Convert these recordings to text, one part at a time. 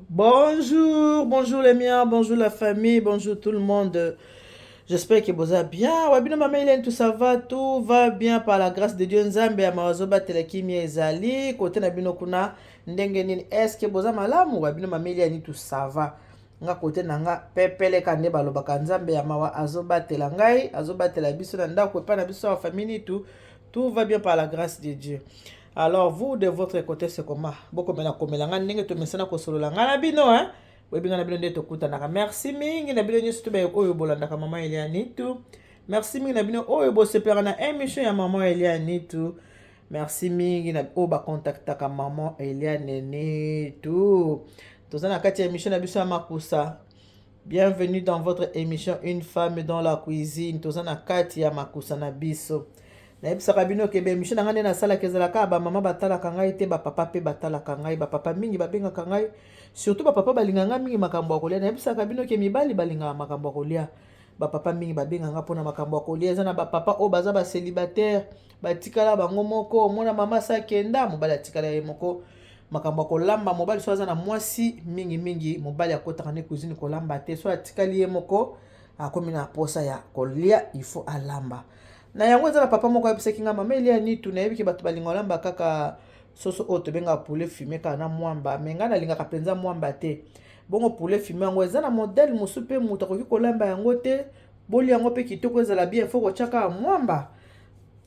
Bonjour, bonjour les miens, bonjour la famille, bonjour tout le monde. J'espère que vous allez bien. Wabino mama Hélène, tout va bien par la grâce de Dieu. Nzambe ya mawazoba telekimi ezali. Kote na bino kuna ndenge nini. Est-ce que boza malamu? Wabino mama Hélène, tout ça va. Nga kote na nga pepele kande balobaka nzambe ya mawa azoba telangai, azoba telabiso na ndako epa na biso wa famille tout va bien par la grâce de Dieu. Alors, vous, de votre côté, c'est comment? Boko mena komelanga ndenge to mesana ko solo langa na bino, hein? Webi ngana bino nde to kutanaka. Merci mingi na bino nyoso to ba oyo bolandaka mama Eliani tu. Merci mingi na bino oyo bo sepera na émission ya mama Eliani tu. Merci mingi na oyo ba contactaka mama Eliani tu. Tozana kati ya émission na biso ya makusa. Bienvenue dans votre émission Une femme dans la cuisine. Tozana kati ya makusa na biso. Nayebisaka bino ke bemission na ngai nde nasalaka ezalaka bamama batalaka ngai te bapapa mpe batalaka ngai bapapa mingi babengaka ngai surtout bapapa balingaka ngai mingi makambo ya kolia. Nayebisaka bino ke mibali balingaka makambo ya kolia bapapa mingi babengaka ngai mpona makambo ya kolia. Eza na bapapa oyo baza bacélibataire batikala bango moko omona mama sa akenda mobali atikala ye moko makambo ya kolamba mobali so aza na mwasi mingi mobali akotaka nde cuisine kolamba te so atikali ye moko akomi na posa ya kolia il faut alamba na yango eza na papa moko ayebisaki nga mama Eliani tu nayebiki bato balinga olamba kaka soso oyo tobengaka poulet fumé kaka na mwamba me ngai nalingaka mpenza mwamba te bongo poulet fumé yango eza na modele mosusu mpe moto akoki kolamba yango te bolia yango mpe kitoko ezala bien fo kotiaka mwamba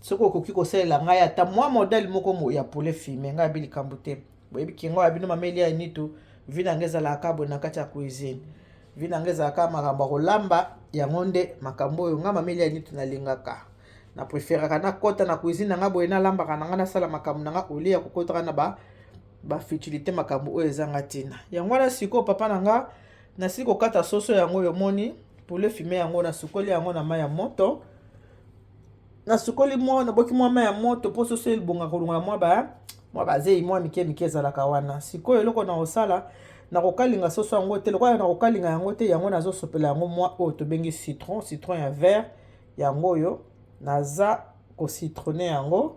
soki okoki kosalela ngai ata mwa modele moko ya poulet fumé ngai yabi likambo te boyebiki yango ya bino mama Eliani tu vi na ngai ezalaka boye na kati ya cuisine vi na ngai ezalaka makambo ya kolamba yango nde makambo oyo ngai mama Eliani tu nalingaka na préféraka na kota na cuisine na nga boye nalambaka na nga nasala makambo na nga kolia kokotaka na bafutilité makambo oyo ezanga ntina yango wana sikoyo papa na nga nasili kokata soso yango oyo omoni poulet fumé yango nasukoli yango na mai ya moto nasukoli naboki mwa mai ya moto mpo soso elibonga kolongola mwa bazei mwa mike ezalaka wana sikoyo eloko na kosala na kokalinga soso yango te lokola na kokalinga yango te yango nazosopela yango mwa oyo tobengi citron ya vert yango oyo naza kocitronner yango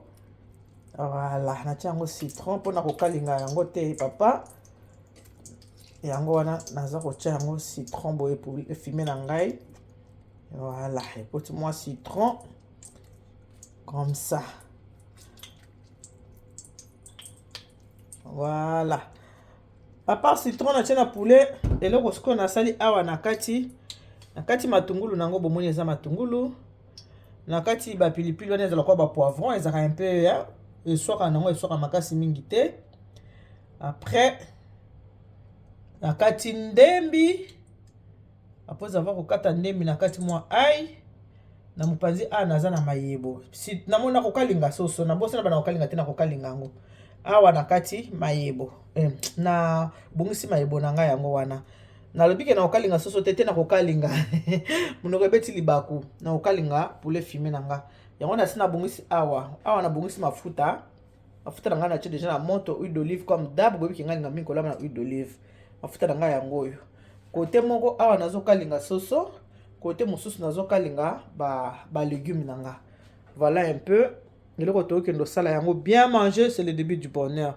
voilà natia yango citron mpona kokalinga yango te papa yango wana naza kotia yango citron boye poulet fumé na ngai voilà epoti mwa citron comme ça voilà apart citron natia na poulet eloko sikoyo nasali awa na kati matungulu nango bomoni eza matungulu na kati bapilipili wana ezala kwa bapoivron ezalaka un peu eswaka nango eswaka makasi mingi te après na kati ndembi apres avoir kokata ndembi na kati mwa ai na mopanzi awa naza na mayebo namona kokalinga soso nabosana bana kokalinga te na kokalinga yango awa na kati mayebo na bongisi mayebo na ngai yango wana nalobike na kokalinga soso te na kokalinga monoko ebeti libaku na kokalinga poulet fumé na nga yango nasi nabongisi awa nabongisi mafuta na ngai natie deja na moto huile d'olive comme d'hab boyebiki ngai linga mingi kolamba na huile d'olive mafuta na ngai yango oyo kote moko awa nazokalinga soso kote mosusu nazokalinga balégume na nga voilà un peu eloko tokende osala yango bien manger c'est le début du bonheur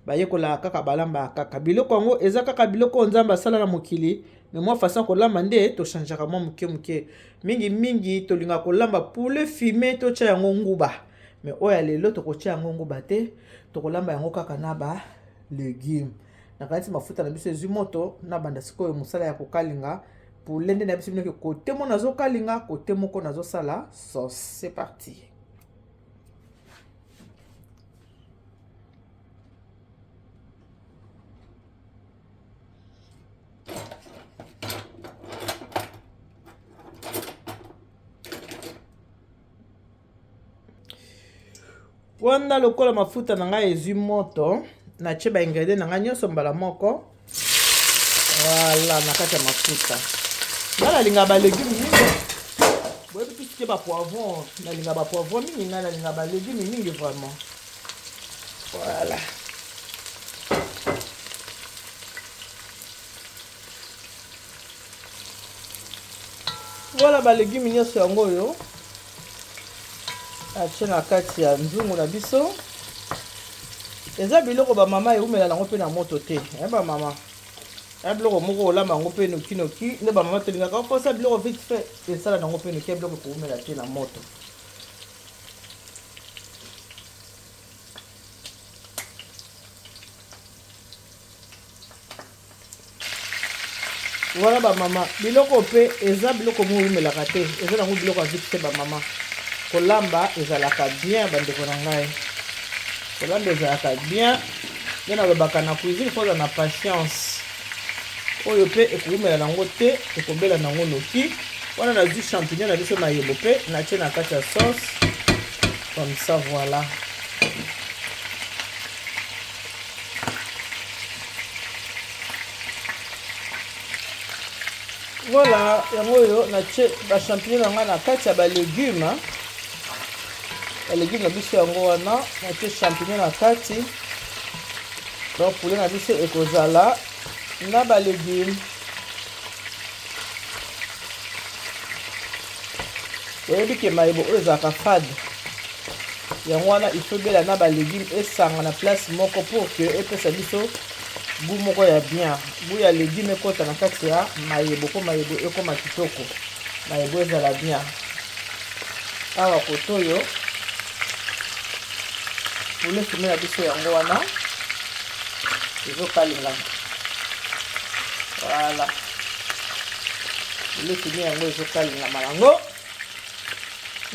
bayekola kaka balamba kaka biloko yango eza kaka biloko nzambe asala na mokili me mwa façon kolamba nde tochangeaka mwa moke mingi tolinga kolamba poulet fumé totia yango nguba me oyo ya lelo tokotia yango nguba te tokolamba yango kaka na balégume na kanisi mafuta na biso ezwi moto na banda sikoyo mosala ya kokalinga poulet nde na biso binoke kote mo nazokalinga kote moko nazosala sauce. C'est parti. Wana lokola mafuta na ngai ezwi moto natie ba ingrédients na ngai nyonso mbala moko voilà na kati ya mafuta nga nalinga balégume mingi boyebi tusikie bapoivron nalinga bapoivron mingi ngai nalinga balégume mingi vraiment voilà voilà balégume nyonso yango oyo atie na kati ya nzungu na biso eza biloko bamama eumela nango mpe na moto te bamama Un biloko moko olamba yango mpe noki nde bamama tolingaka kosa biloko vite fait esala nango mpe noki ya biloko koumela te na moto. Voilà bamama biloko mpe eza biloko mo oumelaka te eza nango biloko ya vite fait bamama. Kolamba ezalaka bien bandeko na ngai, kolamba ezalaka bien nde nalobaka na cuisine foza na patience. Oyo mpe ekoumela nango te ekobela nango noki wana nazwi champignon na biso mayebo mpe natie na kati ya sauce comme ça. Voilà voilà yango oyo natie bachampignon na ngai na kati ya balégume. Balégume na biso yango wana natie champignon na kati, donc poulet na biso ekozala na balégume. Oyebi ke mayebo oyo ezalaka fade, yango wana ifo bela na balégume esanga na place moko pour que epesa biso goût moko ya bien. Goût ya légume ekota na kati ya mayebo po mayebo ekoma kitoko, mayebo ezala bien. Awa koto oyo poulet fumé na biso yango wana ezokalinga. Voilà poulet fumé yango ezokalinga malango.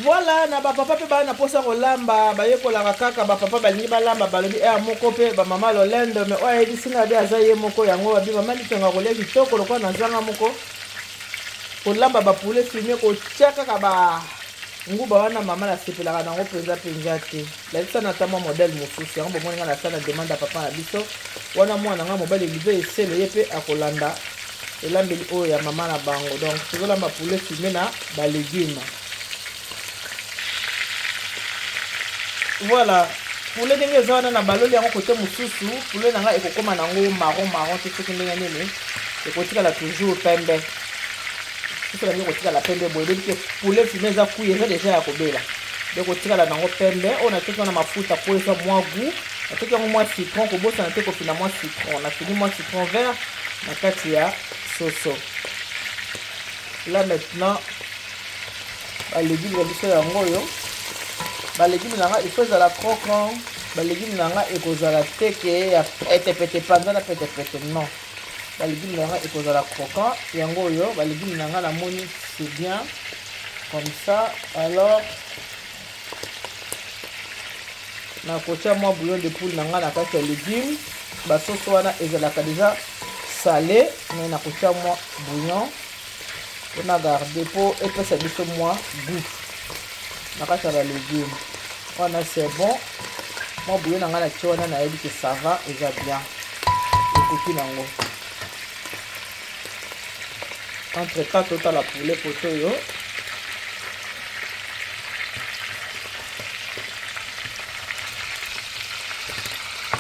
Voilà na bapapa mpe bana posa kolamba bayekolaka kaka bapapa balingi balamba balobi eya moko mpe bamama lolendo me oyo ayebisinga be aza ye moko yango babi mama litonga kolia kitoko lokola na zanga moko kolamba bapoulet fumé kotia kaka banguba wana mama nasepelaka nango mpenza te. Lalisa na ta mwa modele mosusu yango bomoni nga nasala demande ya papa na biso wana mwana nga mobali elive esele ye mpe akolanda elambeli oyo ya mama na bango. Donc tozolamba poulet fumé na balégume. Voilà poulet ndenge eza wana na baloli yango kote mosusu poulet na ngai ekokoma nango marron te soki ndenge nini ekotikala toujours pembe. Soki nangi kotikala pembe boye elobi ke poulet fumé eza kuyi eza deja ya kobela nde kotikala nango pembe. Oyo natoki wana mafuta po eza mwa goût, natoki yango mwa citron kobosana te kofina mwa citron, nafini mwa citron vert na kati ya soso. Là maintenant balégume na biso yango oyo balégume na nga il faut ezala croquant. Balégume na nga ekozala te ke ya petepete panza na petepete non. Balégume na nga ekozala croquant yango oyo balégume na nga namoni c'est bien comme ça. Alors nakotia mwa bouillon de poule na nga na kati ya légume. Basoso wana ezalaka déjà salé mais nakotia mwa bouillon mpona garde po epesa biso mwa goût na kati ya balégume wana. C'est bon mwa bouillon na nga natie wana nayebi ke ça va eza bien ekoki nango. Entre temps totala poulet poto oyo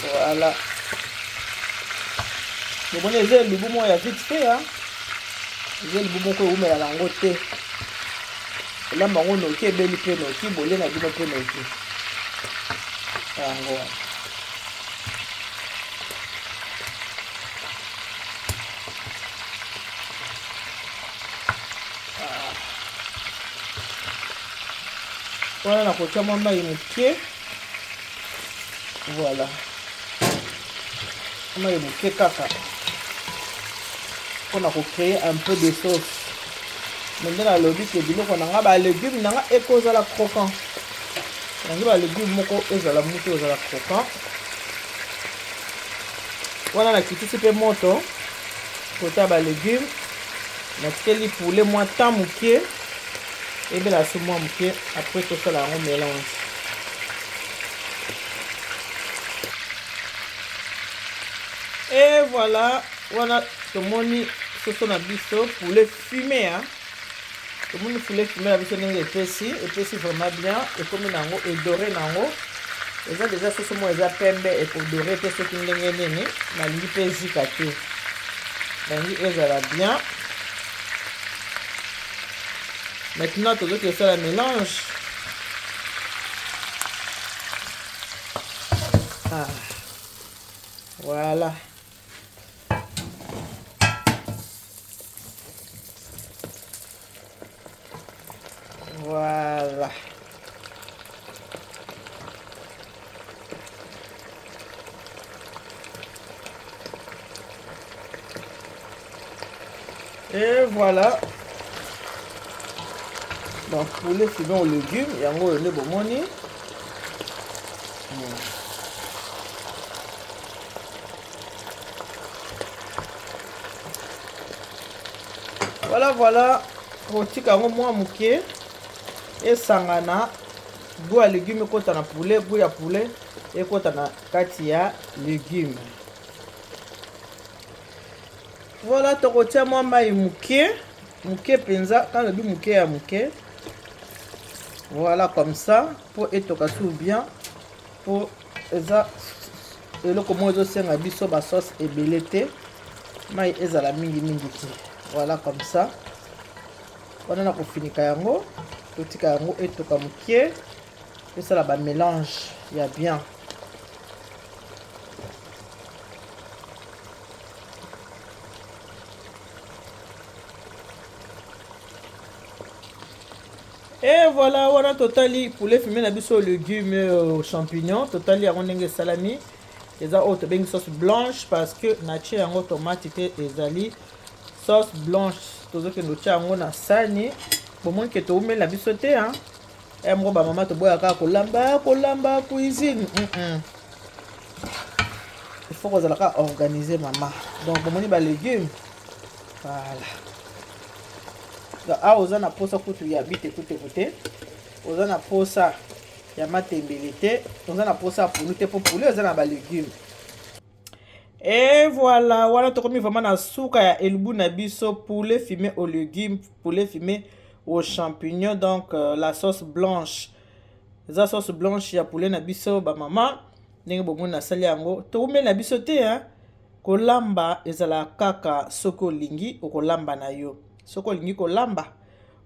voilà bomoni eza elibu moko ya vite fait eza elibu moko eumela nango te elamba yango noki ebeli mpe noki bolie na bino mpe noki yango wana nakotia mwa mai moke. Voilà mai moke kaka mpona kocréer un peu de sauce. Nde nalobi ke biloko na nga balégume na nga ekozala croquant. Nangi balégume moko ezala moke ezala croquant. Wana nakitisi mpe moto kota balégume natikeli poulet mwa temps moke ebela so mwa moke après tosala yango mélange. Et voilà wana tomoni soso na biso poulet fumé tomoni poulet fumé na biso ndenge epesi vraiment bien ekomi nango edoré nango eza déjà soso moko eza pembe ekodoré te soki ndenge nini nalingi mpe ezika te nalingi ezala bien. Maintenant tozoki esala mélange. Voilà Et voilà. Donc poulet fumé aux légumes, yango le bomoni. Voilà, kotika yango mwa muke esangana goût ya légume ekota na poulet, goût ya poulet ekota na kati ya légume. Voilà, tokotia mwa mai muke penza, quand le but muke ya muke. Voilà, comme ça, pour etoka sou bien, pour eza eloko mo ezosenga biso ba sauce ebele te, mai ezala mingi te. Voilà, comme ça. On a kofinika yango, totika yango etoka muke, et ça la ba mélange, il y a bien. Et voilà, on a totali poulet fumé na biso légumes champignons, totali yango ndenge salami. Eza autre bengi sauce blanche parce que natie yango tomate te ezali sauce blanche. Tozoke ndotia yango na sani. Bomoni ke to umela biso te hein. Et moko ba mama to boya ka kolamba cuisine. Il faut que ça organiser maman. Donc bomoni ba légumes. Voilà. Ah, oza na posa kutu ya bite kote. Oza na posa ya matembele te. Oza na posa pour te pour poulet, oza na ba légumes. Et voilà, voilà tokomi vraiment na souka ya elbu na biso poulet fumé aux légumes, poulet fumé aux champignons, donc la sauce blanche. La sauce blanche ya poulet na biso ba mama ndenge bomo na sali yango. Tokomi na biso te hein. Kolamba ezala kaka soko lingi okolamba na yo. Soko lingi kolamba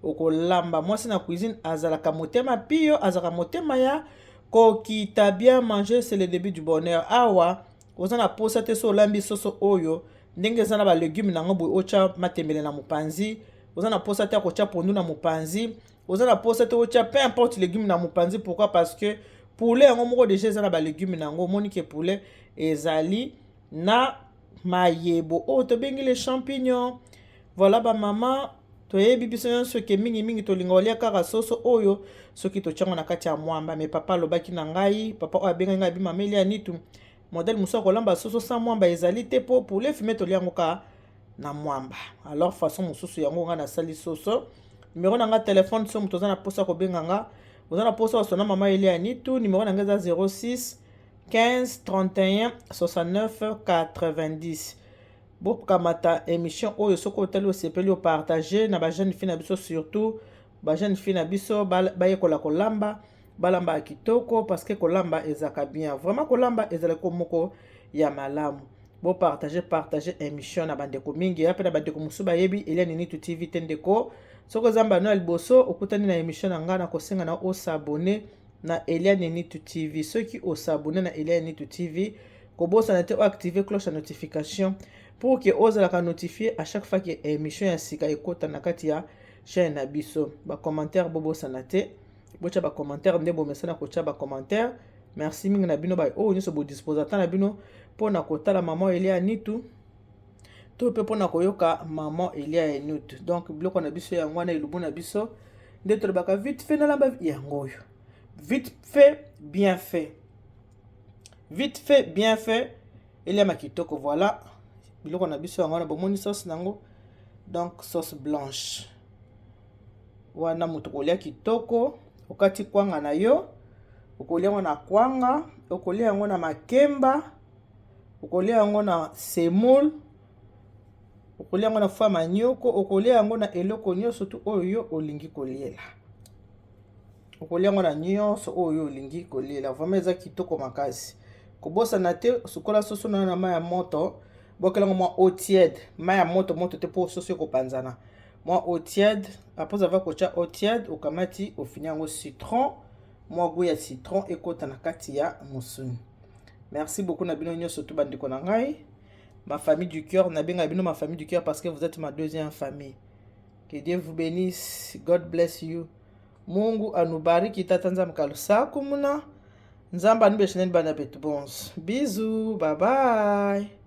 okolamba mwasi na cuisine azalaka motema pio azalaka motema ya kokita bien manger, c'est le début du bonheur. Awa ozana posa te so lambi soso oyo ndenge zana ba légumes nango boy ocha matembele na mupanzi, ozana posa te akocha pondu na mupanzi, ozana posa te ocha peu importe légumes na mupanzi. Pourquoi? Parce que poulet yango moko déjà zana ba légumes nango moni ke poulet ezali na mayebo o to bengi les champignons. Voilà ba maman toyebi biso nyonso ke mingi tolinga olia kaka soso oyo soki tochango na kati ya mwamba. Mais papa lobaki na ngai, papa oyo abenga ngai bi mameli ya nitu modèle muso kolamba soso sans mwamba ezali te po poulet fumé toliango ka na mwamba. Alors façon mususu yango nga na sali soso. Numéro na nga téléphone so muto na posa ko benga nga. Ozana posa sona mama Elia nitu, numéro na nga za 06 15 31 69 90. Bokamata émission oyo soko tali osepeli o partager na ba jeune fille na biso, surtout ba jeune fille na biso ba yekola kolamba balamba kitoko parce que kolamba ezaka bien, vraiment kolamba ezala ko moko ya malamu. Bo partager émission na bandeko mingi ya pe na bandeko musuba yebi Elia Nitu TV tendeko soko zamba no liboso okutani na émission na ngana ko senga na o s'abonner na Elia Nitu TV. Ceux qui o s'abonner na Elia Nitu TV ko bosa na te o activer cloche de notification pour que ozala ka notifier à chaque fois que émission ya sika ekota na kati ya chaîne na biso. Ba commentaire bobo sanate bocha ba commentaire ndebo mesana ko cha ba commentaire. Merci mingi na bino ba o nyoso bo disposata na bino pona kotala maman Elia Nitu to pe pona koyoka maman Elia Nitu. Donc bloko na biso ya ngwana ilubu na biso ndeto baka vite fait na lamba yango yo. Vite fait bien fait. Vite fait bien fait. Elia makitoko voilà. Biloko na biso yango na bomoni sauce nango, donc sauce blanche. Wana mutu kolia kitoko, okati kwanga na yo, okolia yango na kwanga, okolia yango na makemba, okolia yango na semoule, okolia yango na foie manioko, okolia yango na eloko nyonso tu oyo olingi koliela. Okolia yango na nyonso oyo olingi koliela. Vraiment eza kitoko makasi. Kobosa na te sukola soso na mai ya moto. Bokelango mwa eau tiède, mai ya moto te po soso ko panzana. Mwa eau tiède, après avoir kocha eau tiède, okamati ofinyango citron, mwa goût ya citron ekota na kati ya musuni. Merci beaucoup na bino nyoso to bandiko na ngai. Ma famille du cœur, na benga bino ma famille du cœur parce que vous êtes ma deuxième famille. Que Dieu vous bénisse, God bless you. Mungu anubariki tata nzambe kalusa kumuna. Nzamba nube sheneni bana betu bons. Bisous, bye bye.